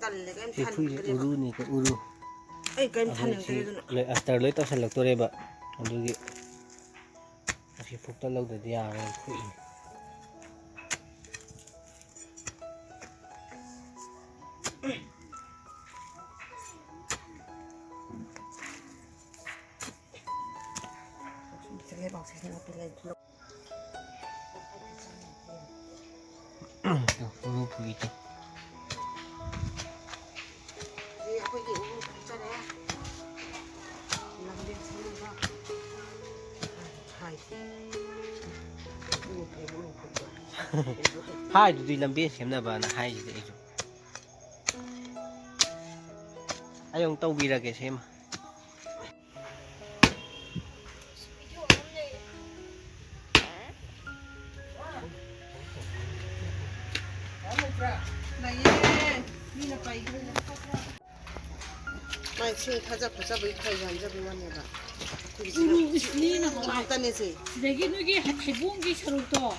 talle kan Fukkhe uru ni ko uru. Ai kan thanengdre le after loi ta select toreba adugi asi fukta lawda dia Fukkhe Fukkhe hai du lambe semna ba na hai ji ai ayong tawbirage sem mai sing thaja phaja bai khai jan ja bai wane ba Ni na ba ta ne se dagi nugi haibong gi sarukto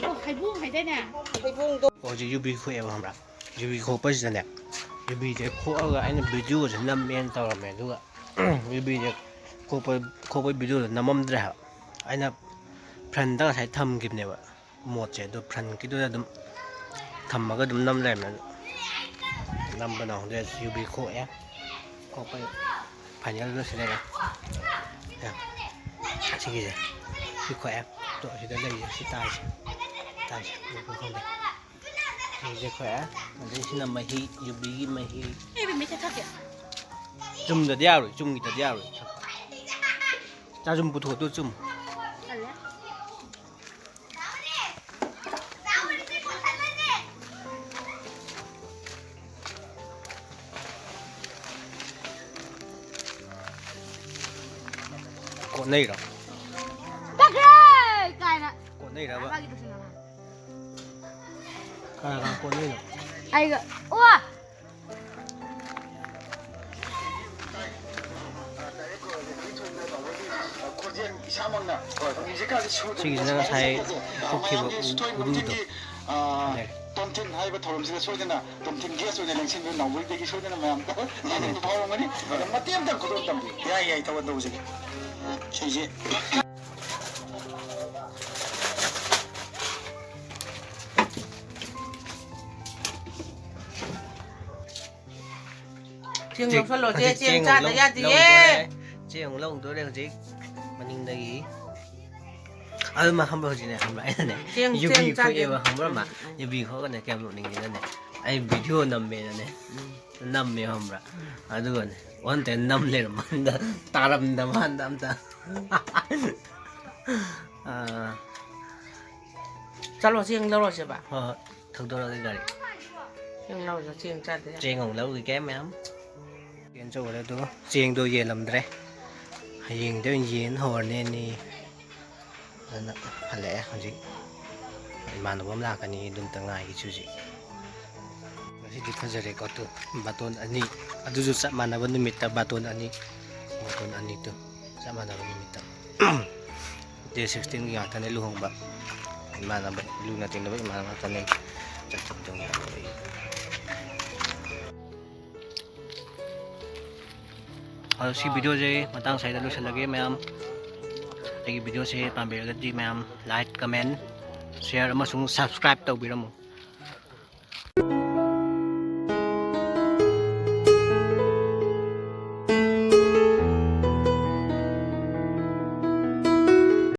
ko haibong haidana haibong do o ji yubi khu e ba hamra yubi khu pa ji ne yubi je khu aga aina video je nam men tawra me duga yubi je khu pa video namam dra aina friend da sai tham gib ne ba mod je do friend ki do dum thamaga dum nam le me nam ba na de yubi khu e khu pa final do se ne ya sige je si khu e to si da lai si tai ko không đây thì khỏe đây chính là mahi yubi mahi Ebe me ta ta zum da dia rồi zum da dia rồi cha zum bút tôi zum con này rồi Kai na con này rồi ba bạn gi tu con này rồi ai ga wa 지금 내가 사이 Fukkhe 우루도 덤틴 하이버 토름스가 소되나 덤틴 기아 소되 랭신도 나올 되기 소되나 마음 또 바로만이 맞대면 고도 담비 야야 이따가 넣으지 이제 chieng long salo je chieng cha da ya ji e chieng long tôi đây gì mà nhìn đây à mà không bao giờ này không lại này yubi khu e ba không bao mà yubi khu cái này kem lộ nhìn này ai video nằm bên này nằm bên không ra à đúng rồi one ten nằm lên mà đã taram đam han đam ta à salo chieng lo se ba thực đó là cái gì chieng lo cho chieng cha de chieng ngồng lâu cái kém lắm chieng chỗ đây tôi chieng tôi về làm đấy hiện tôi diễn hồi nên đi lẽ gì mà nó bấm là cái này đừng từng ngày cái chú gì cái gì thay ra có tu baton ani aduju sa mana bani mita baton ani tu sa mana bani mita day 16 yang tane luhong ba mana ba lu natin ba mana tane cakap dong ya और सी video जे मतंग side लुसन लगे ma'am आई video से पाबेरगदी ma'am like comment share अमसुंग सब्सक्राइब तौबिरमु